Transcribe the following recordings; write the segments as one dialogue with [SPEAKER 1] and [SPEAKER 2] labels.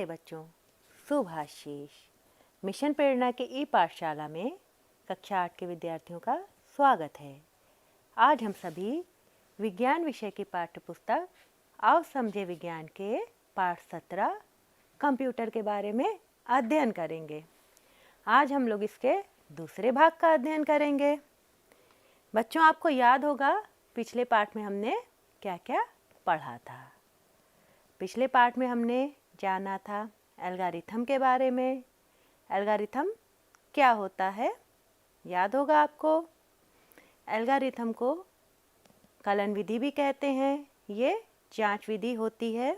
[SPEAKER 1] बच्चों, सुभाशीष मिशन प्रेरणा के ई पाठशाला में कक्षा 8 के विद्यार्थियों का स्वागत है। आज हम सभी विज्ञान विषय की पाठ्य पुस्तक आओ समझे विज्ञान के पाठ 17 कंप्यूटर के बारे में अध्ययन करेंगे। आज हम लोग इसके दूसरे भाग का अध्ययन करेंगे। बच्चों, आपको याद होगा पिछले पाठ में हमने क्या क्या पढ़ा था। पिछले पाठ में हमने जाना था एल्गोरिथम के बारे में। एल्गोरिथम क्या होता है, याद होगा आपको। एल्गोरिथम को कलन विधि भी कहते हैं। ये जांच विधि होती है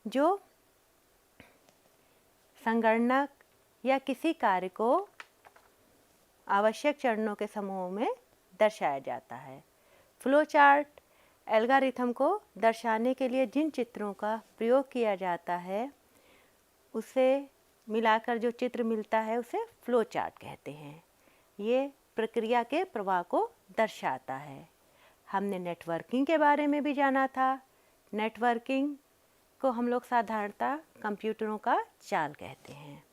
[SPEAKER 1] जो संगणक या किसी कार्य को आवश्यक चरणों के समूह में दर्शाया जाता है। फ्लो चार्ट एल्गोरिथम को दर्शाने के लिए जिन चित्रों का प्रयोग किया जाता है उसे मिलाकर जो चित्र मिलता है उसे फ्लो चार्ट कहते हैं। ये प्रक्रिया के प्रवाह को दर्शाता है। हमने नेटवर्किंग के बारे में भी जाना था। नेटवर्किंग को हम लोग साधारणतः कंप्यूटरों का जाल कहते हैं।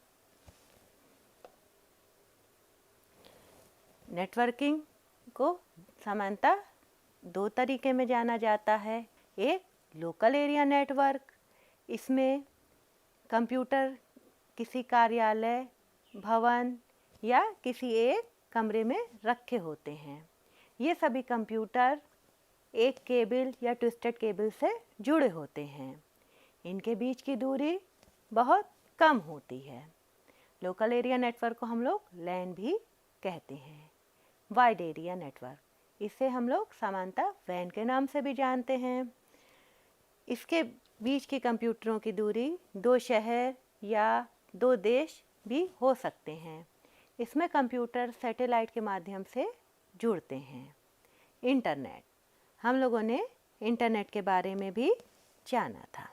[SPEAKER 1] नेटवर्किंग को सामान्यतः दो तरीके में जाना जाता है। एक लोकल एरिया नेटवर्क, इसमें कंप्यूटर किसी कार्यालय, भवन या किसी एक कमरे में रखे होते हैं। ये सभी कंप्यूटर एक केबल या ट्विस्टेड केबल से जुड़े होते हैं। इनके बीच की दूरी बहुत कम होती है। लोकल एरिया नेटवर्क को हम लोग लैन भी कहते हैं। वाइड एरिया नेटवर्क, इसे हम लोग सामान्यतः वैन के नाम से भी जानते हैं। इसके बीच की कंप्यूटरों की दूरी 2 शहर या 2 देश भी हो सकते हैं। इसमें कंप्यूटर सैटेलाइट के माध्यम से जुड़ते हैं। इंटरनेट, हम लोगों ने इंटरनेट के बारे में भी जाना था।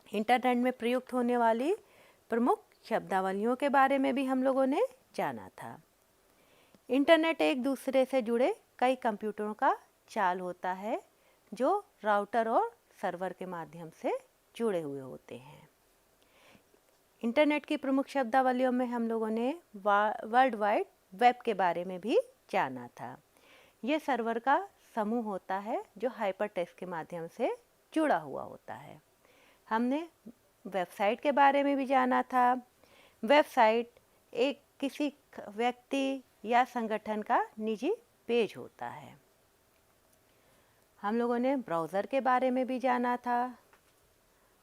[SPEAKER 1] इंटरनेट में प्रयुक्त होने वाली प्रमुख शब्दावलियों के बारे में भी हम लोगों ने जाना था। इंटरनेट एक दूसरे से जुड़े कई कंप्यूटरों का जाल होता है जो राउटर और सर्वर के माध्यम से जुड़े हुए होते हैं। इंटरनेट की प्रमुख शब्दावलियों में हम लोगों ने वर्ल्ड वाइड वेब के बारे में भी जाना था। ये सर्वर का समूह होता है जो हाइपरटेक्स्ट के माध्यम से जुड़ा हुआ होता है। हमने वेबसाइट के बारे में भी जाना था। वेबसाइट एक किसी व्यक्ति या संगठन का निजी पेज होता है। हम लोगों ने ब्राउज़र के बारे में भी जाना था।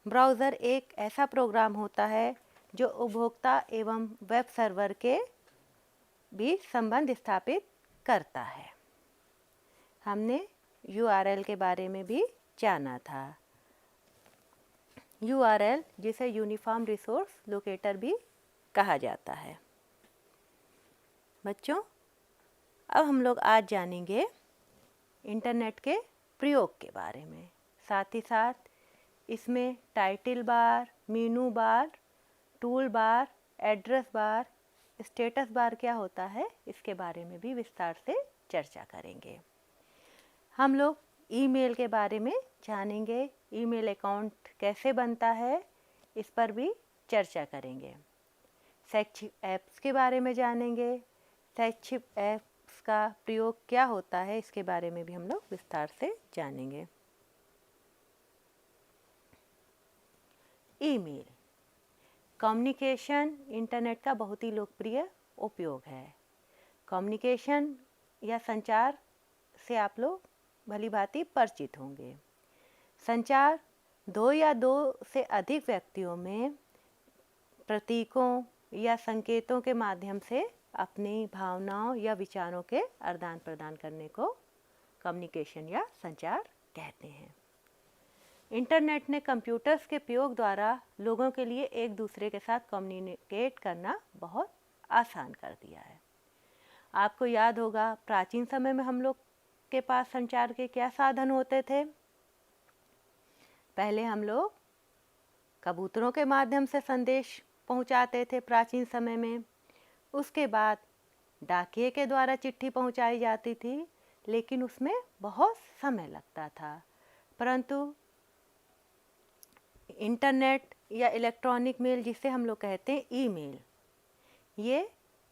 [SPEAKER 1] ब्राउज़र एक ऐसा प्रोग्राम होता है जो उपभोक्ता एवं वेब सर्वर के बीच संबंध स्थापित करता है। हमने URL के बारे में भी जाना था। URL जिसे यूनिफॉर्म रिसोर्स लोकेटर भी कहा जाता है। बच्चों, अब हम लोग आज जानेंगे इंटरनेट के प्रयोग के बारे में। साथ ही साथ इसमें टाइटल बार, मेनू बार, tool bar, address bar, status bar क्या होता है इसके बारे में भी विस्तार से चर्चा करेंगे। हम लोग ईमेल के बारे में जानेंगे। ईमेल अकाउंट कैसे बनता है इस पर भी चर्चा करेंगे। शैक्षिक ऐप्स के बारे में जानेंगे। शैक्षिक ऐप्स का प्रयोग क्या होता है इसके बारे में भी हम लोग विस्तार से जानेंगे। ईमेल कम्युनिकेशन इंटरनेट का बहुत ही लोकप्रिय उपयोग है। कम्युनिकेशन या संचार से आप लोग भली भांति परिचित होंगे। संचार 2 या 2 से अधिक व्यक्तियों में प्रतीकों या संकेतों के माध्यम से अपनी भावनाओं या विचारों के आदान प्रदान करने को कम्युनिकेशन या संचार कहते हैं। इंटरनेट ने कंप्यूटर्स के प्रयोग द्वारा लोगों के लिए एक दूसरे के साथ कम्युनिकेट करना बहुत आसान कर दिया है। आपको याद होगा प्राचीन समय में हम लोग के पास संचार के क्या साधन होते थे। पहले हम लोग कबूतरों के माध्यम से संदेश पहुंचाते थे प्राचीन समय में। उसके बाद डाकिये के द्वारा चिट्ठी पहुंचाई जाती थी, लेकिन उसमें बहुत समय लगता था। परंतु इंटरनेट या इलेक्ट्रॉनिक मेल जिसे हम लोग कहते हैं ईमेल, ये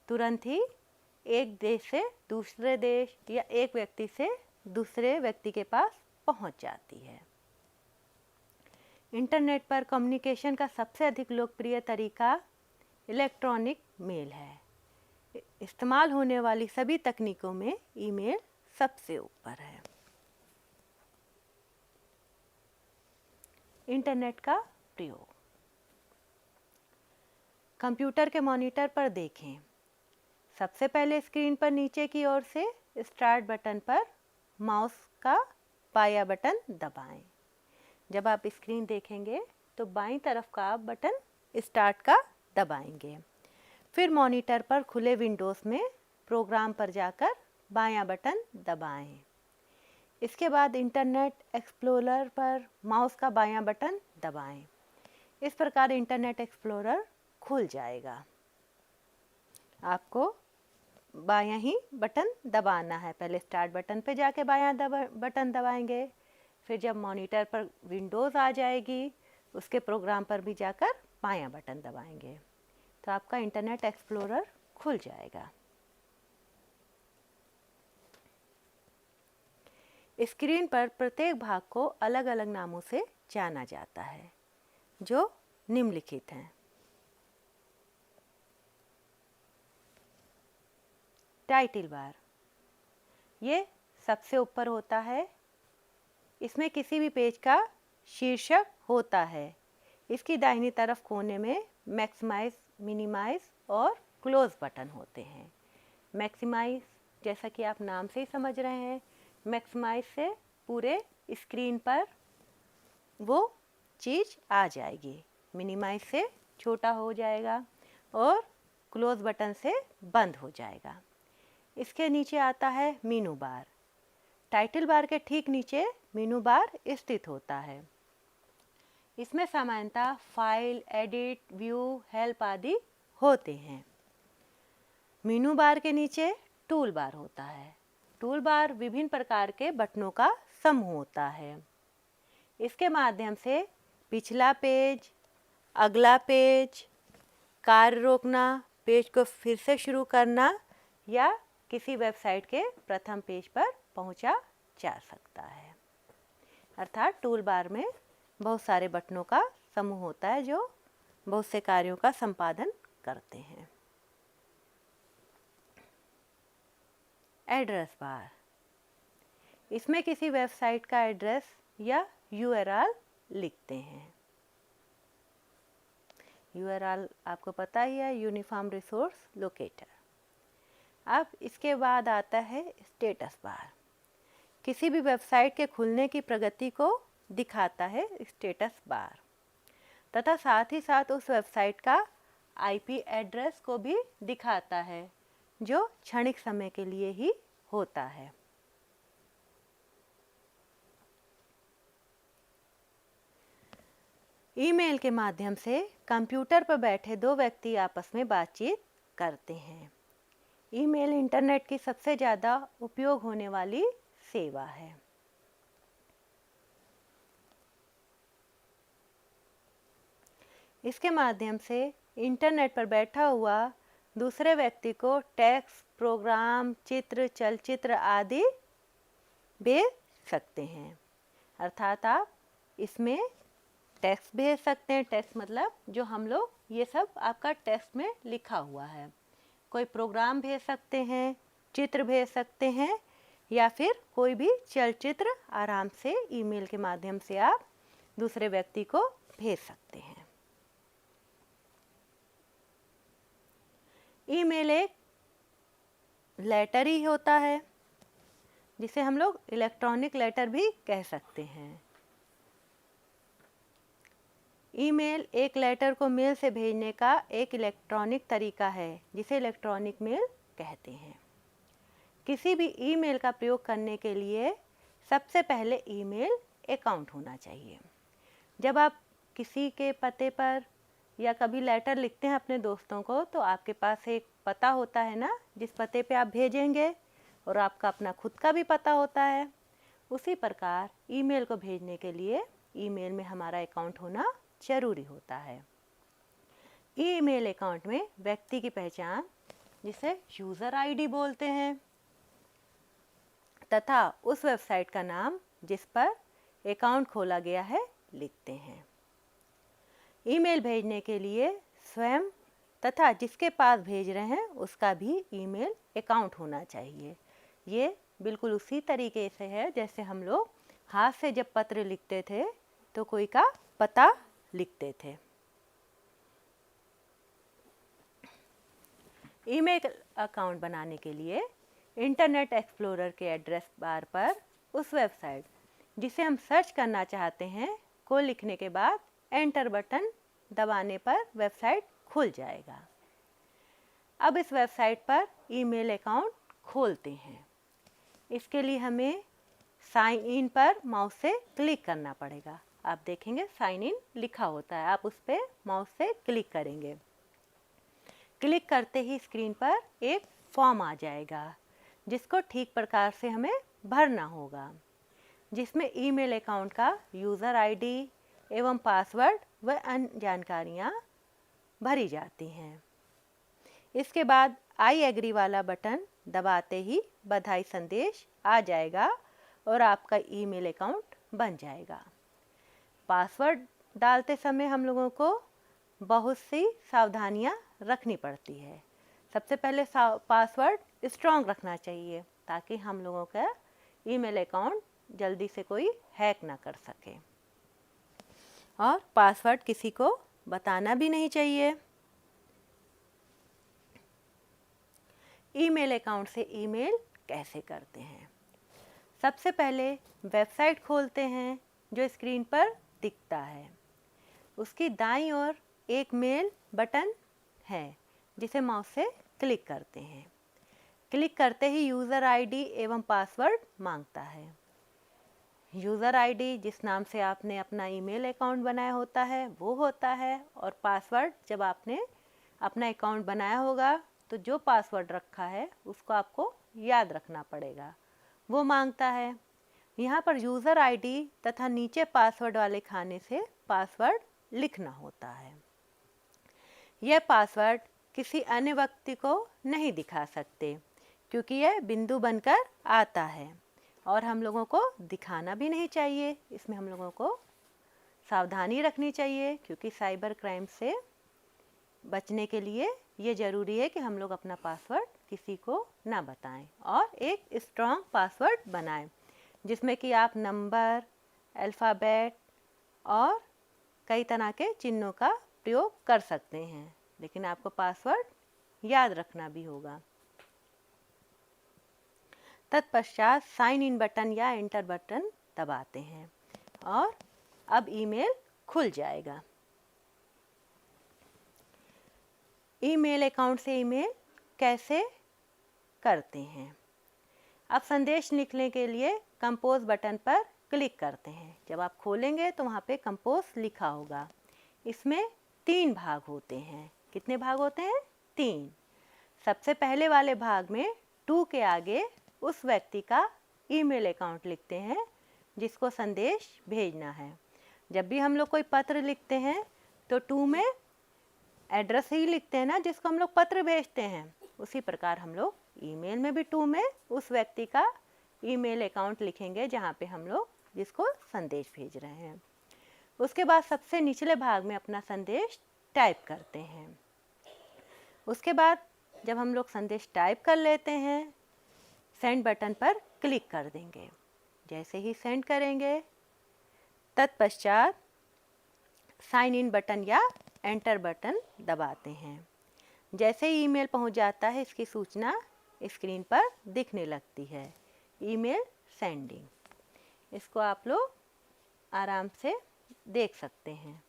[SPEAKER 1] तुरंत ही एक देश से दूसरे देश या एक व्यक्ति से दूसरे व्यक्ति के पास पहुंच जाती है। इंटरनेट पर कम्युनिकेशन का सबसे अधिक लोकप्रिय तरीका इलेक्ट्रॉनिक मेल है। इस्तेमाल होने वाली सभी तकनीकों में ईमेल सबसे ऊपर है। इंटरनेट का प्रयोग। कंप्यूटर के मॉनिटर पर देखें। सबसे पहले स्क्रीन पर नीचे की ओर से स्टार्ट बटन पर माउस का बायां बटन दबाएं। जब आप स्क्रीन देखेंगे तो बाईं तरफ का बटन स्टार्ट का दबाएंगे। फिर मॉनिटर पर खुले विंडोज़ में प्रोग्राम पर जाकर बायां बटन दबाएं। इसके बाद इंटरनेट एक्सप्लोरर पर माउस का बायां बटन दबाएं। इस प्रकार इंटरनेट एक्सप्लोरर खुल जाएगा। आपको बायां ही बटन दबाना है। पहले स्टार्ट बटन पे जाके बायां बटन दबाएंगे, फिर जब मॉनिटर पर विंडोज़ आ जाएगी उसके प्रोग्राम पर भी जाकर बायां बटन दबाएंगे तो आपका इंटरनेट एक्सप्लोरर खुल जाएगा। स्क्रीन पर प्रत्येक भाग को अलग अलग नामों से जाना जाता है जो निम्नलिखित हैं। टाइटल बार, ये सबसे ऊपर होता है। इसमें किसी भी पेज का शीर्षक होता है। इसकी दाहिनी तरफ कोने में मैक्सिमाइज, मिनिमाइज और क्लोज बटन होते हैं। मैक्सिमाइज जैसा कि आप नाम से ही समझ रहे हैं, मैक्सिमाइज से पूरे स्क्रीन पर वो चीज़ आ जाएगी। मिनिमाइज से छोटा हो जाएगा और क्लोज बटन से बंद हो जाएगा। इसके नीचे आता है मीनू बार। टाइटल बार के ठीक नीचे मीनू बार स्थित होता है। इसमें सामान्यतः फाइल, एडिट, व्यू, हेल्प आदि होते हैं। मीनू बार के नीचे टूल बार होता है। टूल बार विभिन्न प्रकार के बटनों का समूह होता है। इसके माध्यम से पिछला पेज, अगला पेज, कार्य रोकना, पेज को फिर से शुरू करना या किसी वेबसाइट के प्रथम पेज पर पहुंचा जा सकता है। अर्थात टूल बार में बहुत सारे बटनों का समूह होता है जो बहुत से कार्यों का संपादन करते हैं। एड्रेस बार, इसमें किसी वेबसाइट का एड्रेस या URL लिखते हैं। URL आपको पता ही है, यूनिफॉर्म रिसोर्स लोकेटर। अब इसके बाद आता है स्टेटस बार। किसी भी वेबसाइट के खुलने की प्रगति को दिखाता है स्टेटस बार, तथा साथ ही साथ उस वेबसाइट का IP एड्रेस को भी दिखाता है जो क्षणिक समय के लिए ही होता है। ईमेल के माध्यम से कंप्यूटर पर बैठे दो व्यक्ति आपस में बातचीत करते हैं। ईमेल इंटरनेट की सबसे ज़्यादा उपयोग होने वाली सेवा है। इसके माध्यम से इंटरनेट पर बैठा हुआ दूसरे व्यक्ति को टेक्स्ट, प्रोग्राम, चित्र, चलचित्र आदि भेज सकते हैं। अर्थात आप इसमें टेक्स्ट भेज सकते हैं। टेक्स्ट मतलब जो हम लोग, ये सब आपका टेक्स्ट में लिखा हुआ है। कोई प्रोग्राम भेज सकते हैं, चित्र भेज सकते हैं या फिर कोई भी चलचित्र आराम से ईमेल के माध्यम से आप दूसरे व्यक्ति को भेज सकते हैं। ईमेल एक लेटर ही होता है जिसे हम लोग इलेक्ट्रॉनिक लेटर भी कह सकते हैं। ईमेल एक लेटर को मेल से भेजने का एक इलेक्ट्रॉनिक तरीका है जिसे इलेक्ट्रॉनिक मेल कहते हैं। किसी भी ईमेल का प्रयोग करने के लिए सबसे पहले ईमेल अकाउंट होना चाहिए। जब आप किसी के पते पर या कभी लेटर लिखते हैं अपने दोस्तों को तो आपके पास एक पता होता है ना, जिस पते पे आप भेजेंगे, और आपका अपना खुद का भी पता होता है। उसी प्रकार ईमेल को भेजने के लिए ईमेल में हमारा अकाउंट होना जरूरी होता है। ईमेल अकाउंट में व्यक्ति की पहचान, जिसे यूज़र आईडी बोलते हैं, तथा उस वेबसाइट का नाम जिस पर अकाउंट खोला गया है लिखते हैं। ईमेल भेजने के लिए स्वयं तथा जिसके पास भेज रहे हैं उसका भी ईमेल अकाउंट होना चाहिए। ये बिल्कुल उसी तरीके से है जैसे हम लोग हाथ से जब पत्र लिखते थे तो कोई का पता लिखते थे। ईमेल अकाउंट बनाने के लिए इंटरनेट एक्सप्लोरर के एड्रेस बार पर उस वेबसाइट जिसे हम सर्च करना चाहते हैं को लिखने के बाद एंटर बटन दबाने पर वेबसाइट खुल जाएगा। अब इस वेबसाइट पर ईमेल अकाउंट खोलते हैं। इसके लिए हमें साइन इन पर माउस से क्लिक करना पड़ेगा। आप देखेंगे साइन इन लिखा होता है, आप उस पर माउस से क्लिक करेंगे। क्लिक करते ही स्क्रीन पर एक फॉर्म आ जाएगा जिसको ठीक प्रकार से हमें भरना होगा, जिसमें ईमेल अकाउंट का यूज़र आईडी एवं पासवर्ड व अन्य जानकारियाँ भरी जाती हैं। इसके बाद आई एग्री वाला बटन दबाते ही बधाई संदेश आ जाएगा और आपका ईमेल अकाउंट बन जाएगा। पासवर्ड डालते समय हम लोगों को बहुत सी सावधानियां रखनी पड़ती है। सबसे पहले पासवर्ड स्ट्रॉन्ग रखना चाहिए ताकि हम लोगों का ईमेल अकाउंट जल्दी से कोई हैक ना कर सके, और पासवर्ड किसी को बताना भी नहीं चाहिए। ईमेल अकाउंट से ईमेल कैसे करते हैं? सबसे पहले वेबसाइट खोलते हैं जो स्क्रीन पर दिखता है। उसकी दाईं ओर एक मेल बटन है जिसे माउस से क्लिक करते हैं। क्लिक करते ही यूज़र आईडी एवं पासवर्ड मांगता है। यूज़र आईडी जिस नाम से आपने अपना ईमेल अकाउंट बनाया होता है वो होता है, और पासवर्ड जब आपने अपना अकाउंट बनाया होगा तो जो पासवर्ड रखा है उसको आपको याद रखना पड़ेगा, वो मांगता है। यहाँ पर यूज़र आईडी तथा नीचे पासवर्ड वाले खाने से पासवर्ड लिखना होता है। यह पासवर्ड किसी अन्य व्यक्ति को नहीं दिखा सकते क्योंकि यह बिंदु बनकर आता है, और हम लोगों को दिखाना भी नहीं चाहिए। इसमें हम लोगों को सावधानी रखनी चाहिए क्योंकि साइबर क्राइम से बचने के लिए ये ज़रूरी है कि हम लोग अपना पासवर्ड किसी को ना बताएं और एक स्ट्रॉन्ग पासवर्ड बनाएं जिसमें कि आप नंबर, अल्फ़ाबेट और कई तरह के चिन्हों का प्रयोग कर सकते हैं, लेकिन आपको पासवर्ड याद रखना भी होगा। तत्पश्चात साइन इन बटन या एंटर बटन दबाते हैं और अब ईमेल खुल जाएगा। ईमेल अकाउंट से ईमेल कैसे करते हैं? अब संदेश लिखने के लिए कंपोज बटन पर क्लिक करते हैं। जब आप खोलेंगे तो वहाँ पे कंपोज लिखा होगा। इसमें 3 भाग होते हैं। कितने भाग होते हैं? 3। सबसे पहले वाले भाग में 2 के आगे उस व्यक्ति का ईमेल अकाउंट लिखते हैं जिसको संदेश भेजना है। जब भी हम लोग कोई पत्र लिखते हैं तो 2 में एड्रेस ही लिखते हैं ना जिसको हम लोग पत्र भेजते हैं, उसी प्रकार हम लोग ईमेल में भी 2 में उस व्यक्ति का ईमेल अकाउंट लिखेंगे जहाँ पे हम लोग जिसको संदेश भेज रहे हैं। उसके बाद सबसे निचले भाग में अपना संदेश टाइप करते हैं। उसके बाद जब हम लोग संदेश टाइप कर लेते हैं, सेंड बटन पर क्लिक कर देंगे। जैसे ही सेंड करेंगे तत्पश्चात साइन इन बटन या एंटर बटन दबाते हैं। जैसे ही ईमेल पहुंच जाता है इसकी सूचना स्क्रीन पर दिखने लगती है, ईमेल सेंडिंग। इसको आप लोग आराम से देख सकते हैं।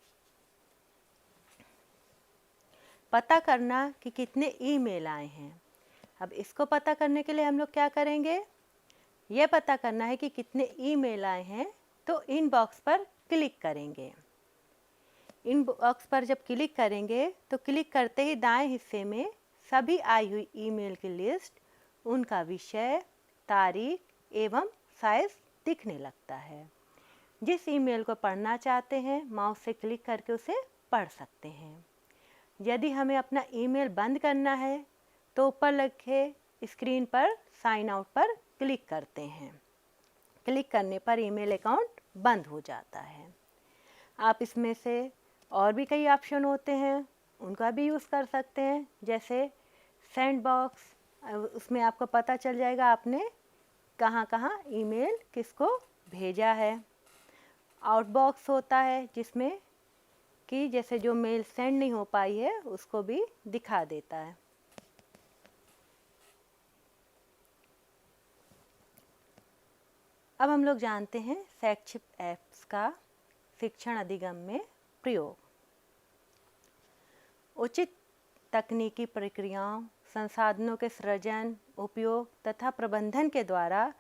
[SPEAKER 1] पता करना कि कितने ईमेल आए हैं। अब इसको पता करने के लिए हम लोग क्या करेंगे? यह पता करना है कि कितने ईमेल आए हैं तो इनबॉक्स पर क्लिक करेंगे। इनबॉक्स पर जब क्लिक करेंगे तो क्लिक करते ही दाएं हिस्से में सभी आई हुई ईमेल की लिस्ट, उनका विषय, तारीख एवं साइज दिखने लगता है। जिस ईमेल को पढ़ना चाहते हैं माउस से क्लिक करके उसे पढ़ सकते हैं। यदि हमें अपना ईमेल बंद करना है तो ऊपर लिखे स्क्रीन पर साइन आउट पर क्लिक करते हैं। क्लिक करने पर ईमेल अकाउंट बंद हो जाता है। आप इसमें से और भी कई ऑप्शन होते हैं, उनका भी यूज़ कर सकते हैं, जैसे सेंड बॉक्स। उसमें आपको पता चल जाएगा आपने कहाँ कहाँ ईमेल किसको भेजा है। आउटबॉक्स होता है जिसमें कि जैसे जो मेल सेंड नहीं हो पाई है उसको भी दिखा देता है। अब हम लोग जानते हैं शैक्षिक ऐप्स का शिक्षण अधिगम में प्रयोग। उचित तकनीकी प्रक्रियाओं, संसाधनों के सृजन, उपयोग तथा प्रबंधन के द्वारा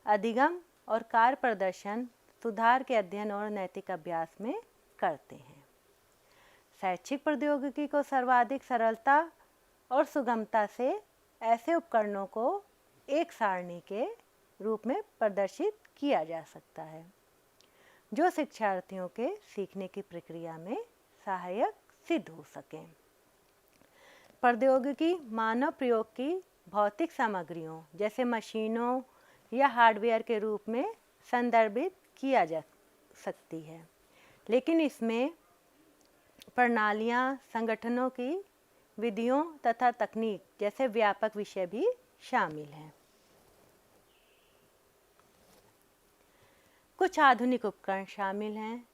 [SPEAKER 1] अधिगम और कार्य प्रदर्शन सुधार के अध्ययन और नैतिक अभ्यास में करते हैं। शैक्षिक प्रौद्योगिकी को सर्वाधिक सरलता और सुगमता से ऐसे उपकरणों को एक सारणी के रूप में प्रदर्शित किया जा सकता है जो शिक्षार्थियों के सीखने की प्रक्रिया में सहायक सिद्ध हो सकें। प्रौद्योगिकी मानव प्रयोग की भौतिक सामग्रियों जैसे मशीनों या हार्डवेयर के रूप में संदर्भित किया जा सकती है, लेकिन इसमें प्रणालियाँ, संगठनों की विधियों तथा तकनीक जैसे व्यापक विषय भी शामिल हैं। कुछ आधुनिक उपकरण शामिल हैं,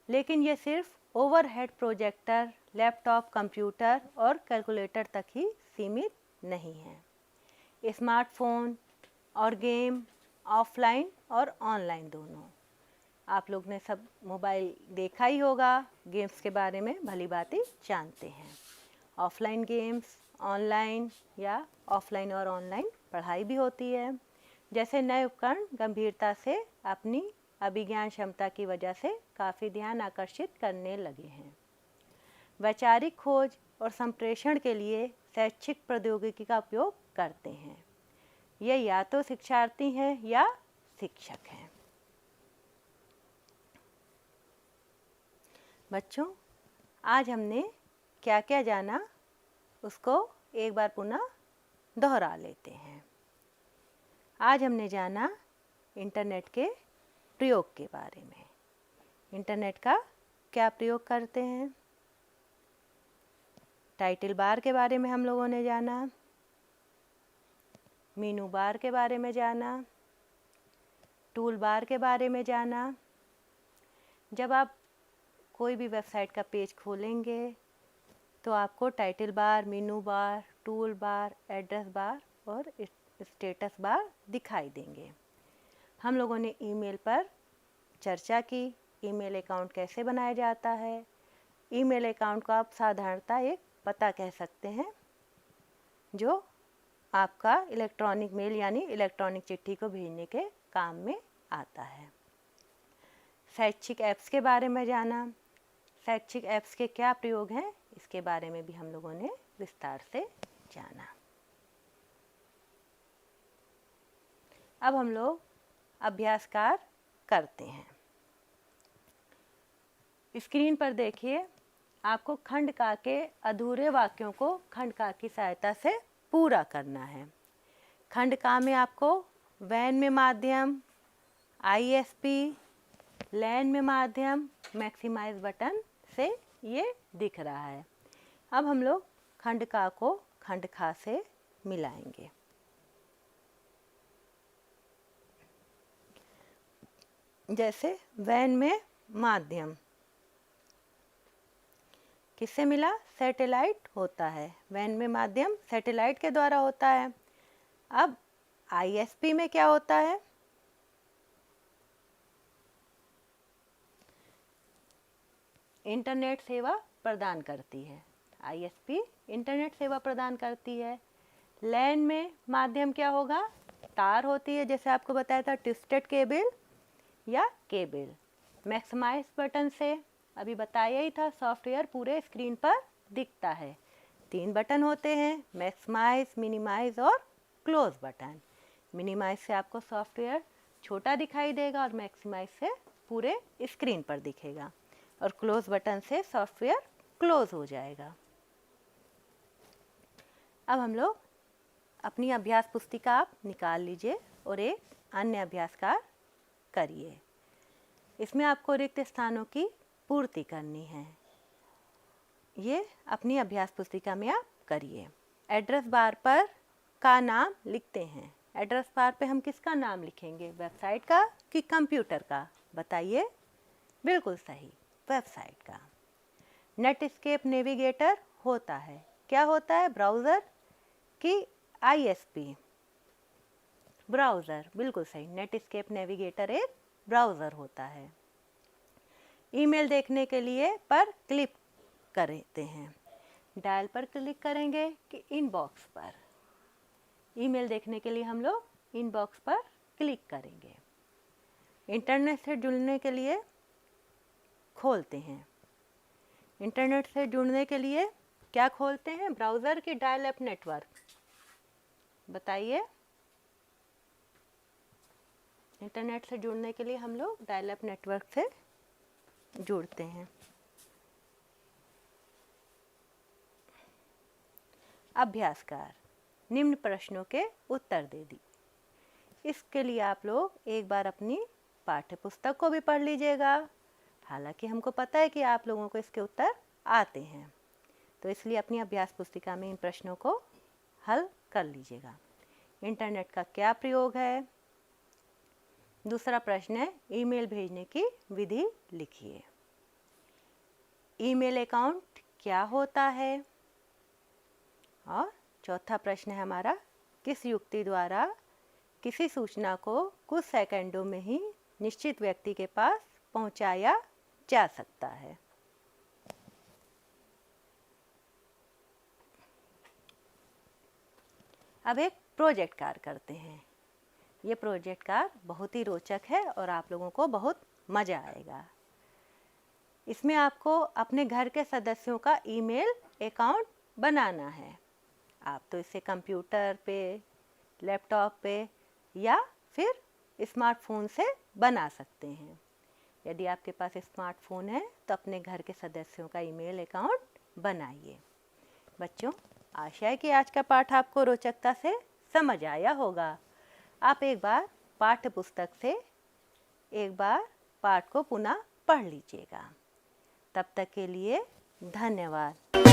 [SPEAKER 1] लेकिन ये सिर्फ ओवरहेड प्रोजेक्टर, लैपटॉप, कंप्यूटर और कैलकुलेटर तक ही सीमित नहीं हैं। स्मार्टफोन और गेम ऑफलाइन और ऑनलाइन दोनों। आप लोग ने सब मोबाइल देखा ही होगा, गेम्स के बारे में भली भांति जानते हैं। ऑफलाइन गेम्स, ऑनलाइन या ऑफलाइन और ऑनलाइन पढ़ाई भी होती है। जैसे नए उपकरण गंभीरता से अपनी अभिज्ञान क्षमता की वजह से काफ़ी ध्यान आकर्षित करने लगे हैं। वैचारिक खोज और संप्रेषण के लिए शैक्षिक प्रौद्योगिकी का उपयोग करते हैं। ये या तो शिक्षार्थी हैं या शिक्षक हैं। बच्चों, आज हमने क्या क्या जाना उसको एक बार पुनः दोहरा लेते हैं। आज हमने जाना इंटरनेट के प्रयोग के बारे में। इंटरनेट का क्या प्रयोग करते हैं। टाइटल बार के बारे में हम लोगों ने जाना, मेनू बार के बारे में जाना, टूल बार के बारे में जाना। जब आप कोई भी वेबसाइट का पेज खोलेंगे तो आपको टाइटल बार, मेनू बार, टूल बार, एड्रेस बार और स्टेटस बार दिखाई देंगे। हम लोगों ने ईमेल पर चर्चा की, ईमेल अकाउंट कैसे बनाया जाता है। ईमेल अकाउंट को आप साधारणतः एक पता कह सकते हैं जो आपका इलेक्ट्रॉनिक मेल यानी इलेक्ट्रॉनिक चिट्ठी को भेजने के काम में आता है। शैक्षिक ऐप्स के बारे में जाना। शैक्षिक ऐप्स के क्या प्रयोग हैं इसके बारे में भी हम लोगों ने विस्तार से जाना। अब हम लोग अभ्यास कार्य करते हैं। स्क्रीन पर देखिए, आपको खंड का के अधूरे वाक्यों को खंड का की सहायता से पूरा करना है। खंड का में आपको वैन में माध्यम, ISP, लैन में माध्यम, मैक्सिमाइज बटन से ये दिख रहा है। अब हम लोग खंड का को खंड खा से मिलाएंगे। जैसे वैन में माध्यम किससे मिला? सैटेलाइट होता है। वैन में माध्यम सैटेलाइट के द्वारा होता है। अब ISP में क्या होता है? इंटरनेट सेवा प्रदान करती है। ISP इंटरनेट सेवा प्रदान करती है। लैन में माध्यम क्या होगा? तार होती है, जैसे आपको बताया था ट्विस्टेड केबल या केबल। मैक्सिमाइज बटन से अभी बताया ही था, सॉफ्टवेयर पूरे स्क्रीन पर दिखता है। 3 बटन होते हैं, मैक्सिमाइज, मिनिमाइज और क्लोज बटन। मिनिमाइज से आपको सॉफ्टवेयर छोटा दिखाई देगा और मैक्सिमाइज से पूरे स्क्रीन पर दिखेगा और क्लोज बटन से सॉफ्टवेयर क्लोज हो जाएगा। अब हम लोग अपनी अभ्यास पुस्तिका आप निकाल लीजिए और एक अन्य अभ्यास का करिए। इसमें आपको रिक्त स्थानों की पूर्ति करनी है। ये अपनी अभ्यास पुस्तिका में आप करिए। एड्रेस बार पर का नाम लिखते हैं। एड्रेस बार पे हम किसका नाम लिखेंगे, वेबसाइट का कि कंप्यूटर का? बताइए। बिल्कुल सही, वेबसाइट का। नेटस्केप नेविगेटर होता है, क्या होता है, ब्राउज़र कि आईएसपी? ब्राउज़र, बिल्कुल सही। नेटस्केप नेविगेटर एक ब्राउज़र होता है। ईमेल देखने के लिए पर क्लिक करते हैं। डायल पर क्लिक करेंगे कि इनबॉक्स पर? ईमेल देखने के लिए हम लोग इनबॉक्स पर क्लिक करेंगे। इंटरनेट से जुड़ने के लिए खोलते हैं। इंटरनेट से जुड़ने के लिए क्या खोलते हैं, ब्राउज़र की डायल अप नेटवर्क? बताइए। इंटरनेट से जुड़ने के लिए हम लोग डायल अप नेटवर्क से जुड़ते हैं। अभ्यासकार निम्न प्रश्नों के उत्तर दे दी। इसके लिए आप लोग एक बार अपनी पाठ्य पुस्तक को भी पढ़ लीजिएगा। हालांकि हमको पता है कि आप लोगों को इसके उत्तर आते हैं, तो इसलिए अपनी अभ्यास पुस्तिका में इन प्रश्नों को हल कर लीजिएगा। इंटरनेट का क्या प्रयोग है? दूसरा प्रश्न है ईमेल भेजने की विधि लिखिए। ईमेल अकाउंट क्या होता है? और चौथा प्रश्न है हमारा, किस युक्ति द्वारा किसी सूचना को कुछ सेकंडों में ही निश्चित व्यक्ति के पास पहुंचाया जा सकता है? अब एक प्रोजेक्ट कार्य करते हैं। ये प्रोजेक्ट कार्य बहुत ही रोचक है और आप लोगों को बहुत मज़ा आएगा। इसमें आपको अपने घर के सदस्यों का ईमेल अकाउंट बनाना है। आप तो इसे कंप्यूटर पे, लैपटॉप पे या फिर स्मार्टफोन से बना सकते हैं। यदि आपके पास स्मार्टफोन है तो अपने घर के सदस्यों का ईमेल अकाउंट बनाइए। बच्चों, आशा है कि आज का पाठ आपको रोचकता से समझ आया होगा। आप एक बार पाठ्य पुस्तक से एक बार पाठ को पुनः पढ़ लीजिएगा। तब तक के लिए धन्यवाद।